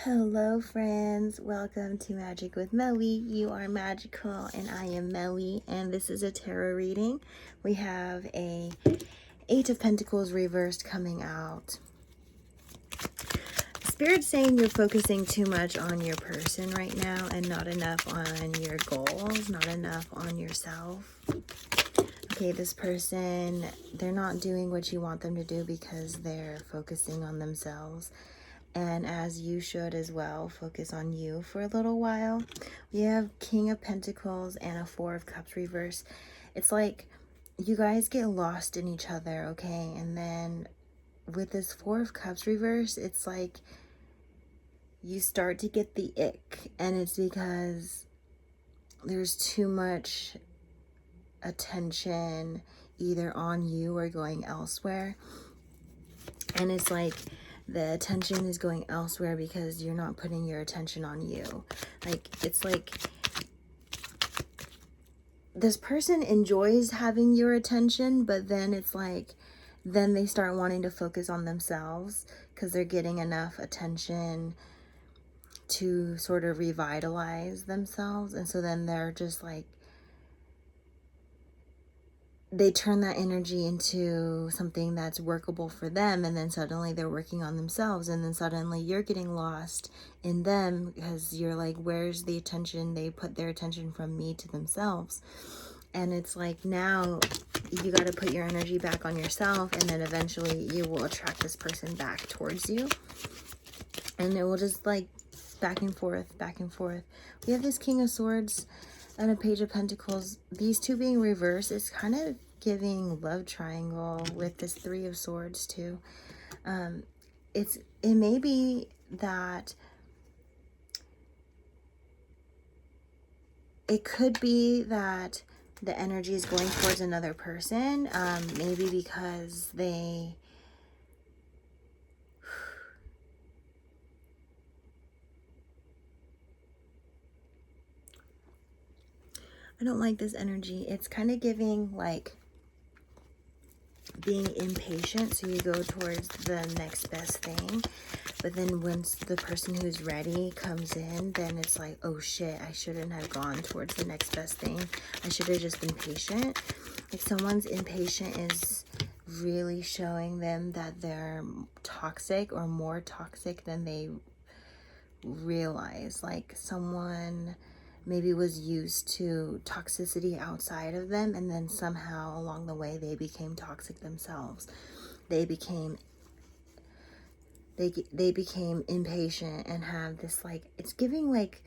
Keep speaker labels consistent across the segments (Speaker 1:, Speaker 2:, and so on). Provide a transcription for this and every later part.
Speaker 1: Hello friends, welcome to Magic with Melly. You are magical and I am Melly, and this is a tarot reading. We have a Eight of Pentacles reversed coming out. Spirit's saying you're focusing too much on your person right now and not enough on your goals, not enough on yourself. Okay, this person, they're not doing what you want them to do because they're focusing on themselves. And as you should as well, focus on you for a little while. We have King of Pentacles and a Four of Cups reverse. It's like you guys get lost in each other, okay? And then with this Four of Cups reverse, it's like you start to get the ick. And it's because there's too much attention either on you or going elsewhere. And it's like the attention is going elsewhere because you're not putting your attention on you. Like, it's like this person enjoys having your attention, but then it's like, then they start wanting to focus on themselves because they're getting enough attention to sort of revitalize themselves. And so then they're just like, they turn that energy into something that's workable for them, and then suddenly they're working on themselves, and then suddenly you're getting lost in them because you're like, where's the attention? They put their attention from me to themselves. And it's like, now you got to put your energy back on yourself, and then eventually you will attract this person back towards you, and it will just like back and forth, back and forth. We have this King of Swords and a Page of Pentacles. These two being reversed is kind of giving love triangle with this Three of Swords too. It may be that it could be that the energy is going towards another person, maybe because they I don't like this energy. It's kind of giving like being impatient, so you go towards the next best thing, but then once the person who's ready comes in, then it's like, oh shit, I shouldn't have gone towards the next best thing. I should have just been patient. Like, someone's impatient is really showing them that they're toxic or more toxic than they realize. Like, someone maybe was used to toxicity outside of them, and then somehow along the way they became toxic themselves. They became impatient and have this, like, it's giving like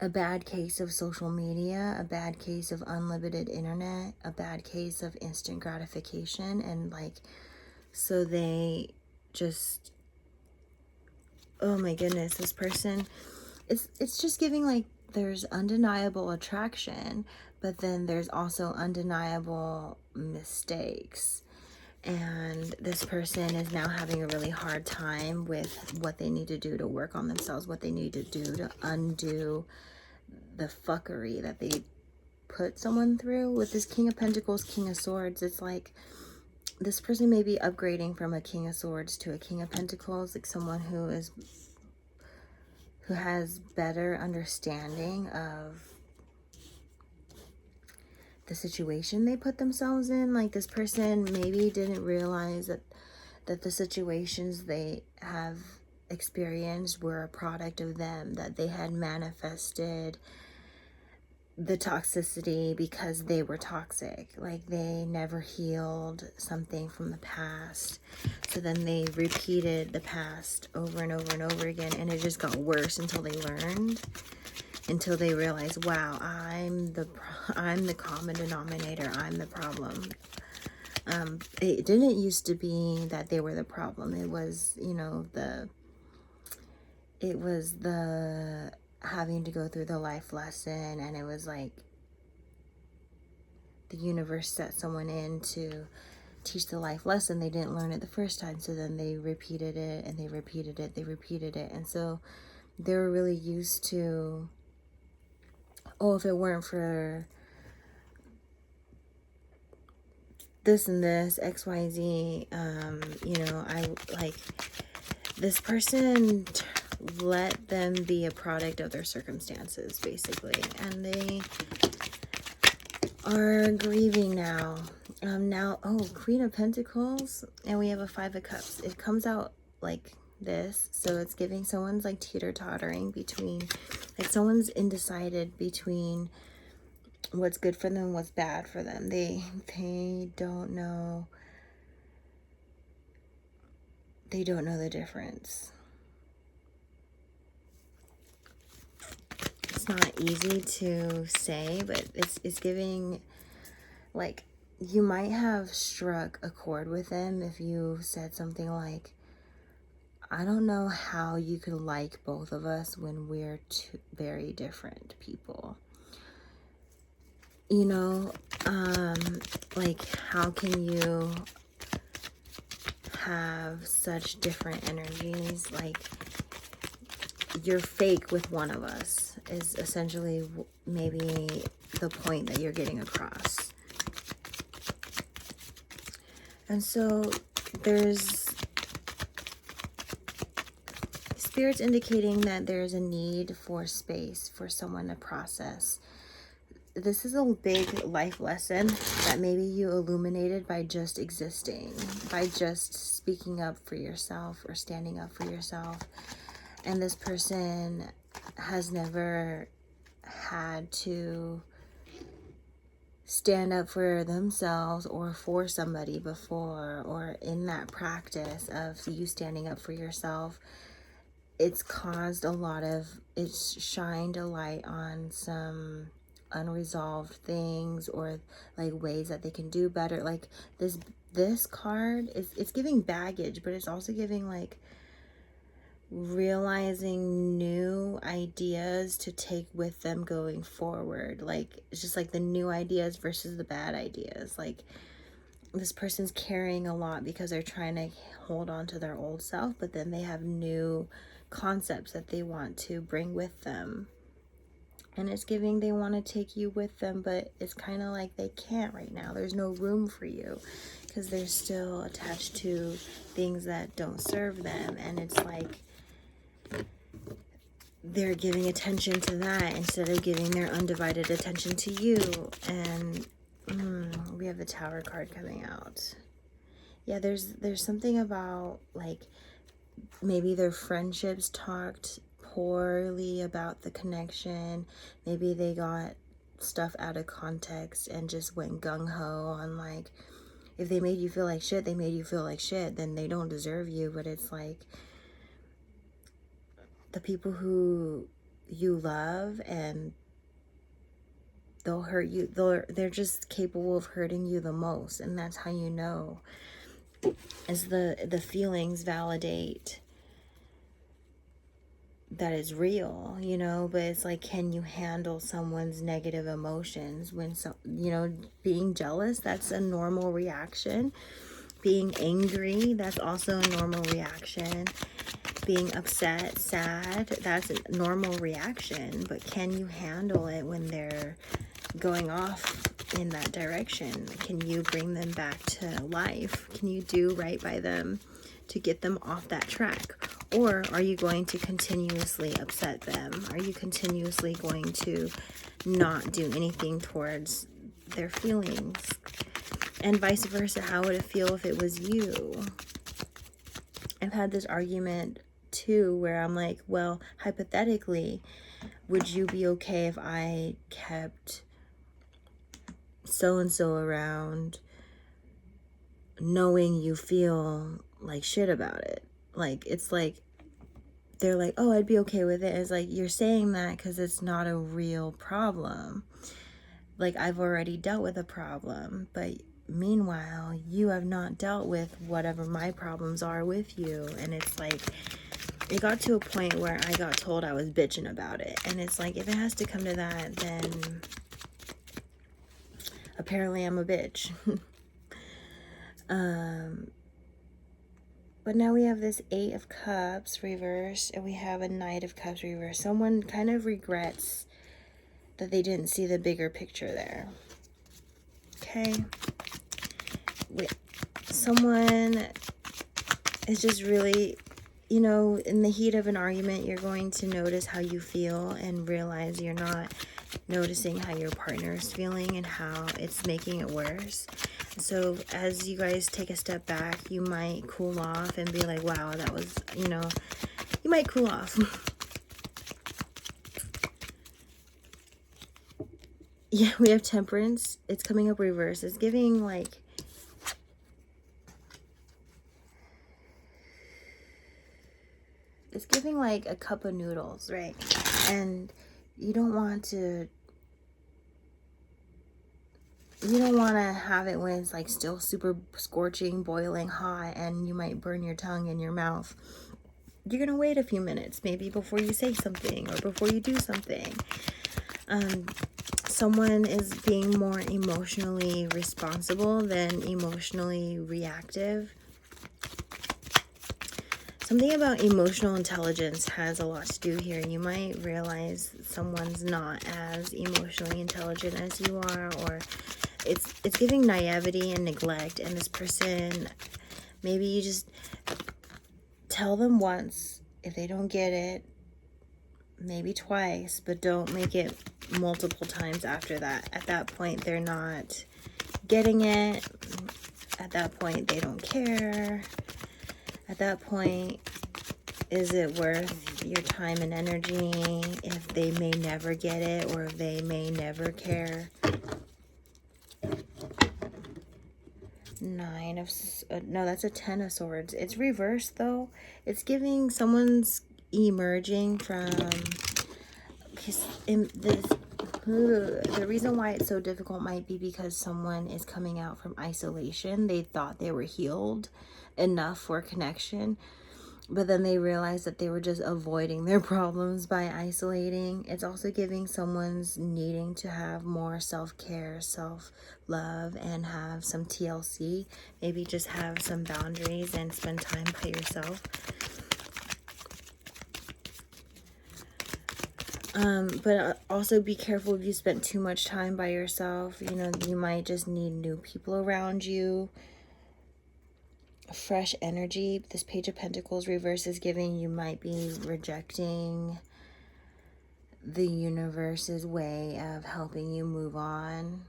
Speaker 1: a bad case of social media, a bad case of unlimited internet, a bad case of instant gratification. And like, so they just, oh my goodness, this person, it's just giving like there's undeniable attraction, but then there's also undeniable mistakes. And this person is now having a really hard time with what they need to do to work on themselves, what they need to do to undo the fuckery that they put someone through. With this King of Pentacles, King of Swords, it's like this person may be upgrading from a King of Swords to a King of Pentacles, like someone who has better understanding of the situation they put themselves in. Like, this person maybe didn't realize that the situations they have experienced were a product of them, that they had manifested the toxicity because they were toxic. Like, they never healed something from the past, so then they repeated the past over and over and over again, and it just got worse until they learned, until they realized, wow, I'm the common denominator, I'm the problem. It didn't used to be that they were the problem. It was, you know, it was the having to go through the life lesson, and it was like the universe set someone in to teach the life lesson. They didn't learn it the first time, so then they repeated it and they repeated it, they repeated it. And so they were really used to, oh, if it weren't for this and this, XYZ, you know, I like, This person let them be a product of their circumstances, basically, and they are grieving now. Queen of Pentacles, and we have a Five of Cups. It comes out like this, so it's giving someone's like teeter-tottering between, like someone's undecided between what's good for them and what's bad for them. They don't know. They don't know the difference. It's not easy to say, but it's giving, like, you might have struck a chord with them if you said something like, I don't know how you could like both of us when we're two very different people. You know, like, how can you have such different energies? Like, you're fake with one of us is essentially maybe the point that you're getting across. And so there's Spirit's indicating that there's a need for space for someone to process. This is a big life lesson that maybe you illuminated by just existing, by just speaking up for yourself or standing up for yourself. And this person has never had to stand up for themselves or for somebody before, or in that practice of you standing up for yourself, it's caused it's shined a light on some unresolved things, or like ways that they can do better. Like this card it's giving baggage, but it's also giving like realizing new ideas to take with them going forward. Like, it's just like the new ideas versus the bad ideas. Like, this person's carrying a lot because they're trying to hold on to their old self, but then they have new concepts that they want to bring with them. And it's giving they want to take you with them, but it's kind of like they can't right now. There's no room for you because they're still attached to things that don't serve them. And it's like they're giving attention to that instead of giving their undivided attention to you. And we have the Tower card coming out. Yeah, there's something about like maybe their friendships talked poorly about the connection. Maybe they got stuff out of context and just went gung-ho on, like, if they made you feel like shit, they made you feel like shit, then they don't deserve you. But it's like the people who you love, and they'll hurt you, they're just capable of hurting you the most. And that's how you know, as the feelings validate that is real, you know. But it's like, can you handle someone's negative emotions? When being jealous, that's a normal reaction. Being angry, that's also a normal reaction. Being upset, sad, that's a normal reaction. But can you handle it when they're going off in that direction? Can you bring them back to life? Can you do right by them to get them off that track? Or are you going to continuously upset them? Are you continuously going to not do anything towards their feelings? And vice versa, how would it feel if it was you? I've had this argument too where I'm like, well, hypothetically, would you be okay if I kept so-and-so around knowing you feel like shit about it? Like, it's like, they're like, oh, I'd be okay with it. It's like, you're saying that because it's not a real problem. Like, I've already dealt with a problem, but meanwhile, you have not dealt with whatever my problems are with you. And it's like, it got to a point where I got told I was bitching about it. And it's like, if it has to come to that, then apparently I'm a bitch. But now we have this Eight of Cups reverse, and we have a Knight of Cups reverse. Someone kind of regrets that they didn't see the bigger picture there. Okay. Someone is just really you know, in the heat of an argument, you're going to notice how you feel and realize you're not noticing how your partner is feeling and how it's making it worse. So as you guys take a step back, you might cool off and be like, wow, that was, you know, you might cool off. Yeah, we have Temperance. It's coming up reverse. It's giving like, it's giving like a cup of noodles, right? And you don't want to have it when it's like still super scorching, boiling hot, and you might burn your tongue in your mouth. You're gonna wait a few minutes maybe before you say something or before you do something. Someone is being more emotionally responsible than emotionally reactive. Something about emotional intelligence has a lot to do here. You might realize someone's not as emotionally intelligent as you are, or it's giving naivety and neglect, and this person, maybe you just tell them once. If they don't get it, maybe twice, but don't make it multiple times after that. At that point, they're not getting it. At that point, they don't care. At that point, is it worth your time and energy if they may never get it or if they may never care? No, that's a 10 of Swords. It's reversed though. It's giving someone's emerging from the reason why it's so difficult might be because someone is coming out from isolation. They thought they were healed enough for connection, but then they realized that they were just avoiding their problems by isolating. It's also giving someone's needing to have more self-care, self-love, and have some TLC. Maybe just have some boundaries and spend time by yourself. But also be careful if you spend too much time by yourself. You know, you might just need new people around you. Fresh energy. This Page of Pentacles reverse is giving you might be rejecting the universe's way of helping you move on.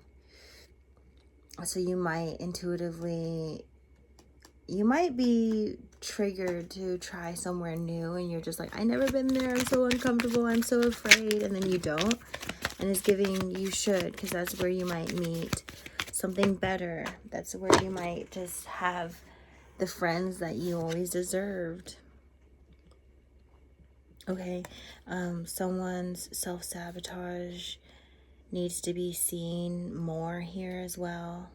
Speaker 1: So you might intuitively, you might be triggered to try somewhere new and you're just like, I never been there, I'm so uncomfortable, I'm so afraid, and then you don't. And it's giving you should, because that's where you might meet something better. That's where you might just have the friends that you always deserved. Okay, someone's self-sabotage needs to be seen more here as well.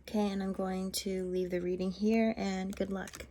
Speaker 1: Okay, and I'm going to leave the reading here, and good luck.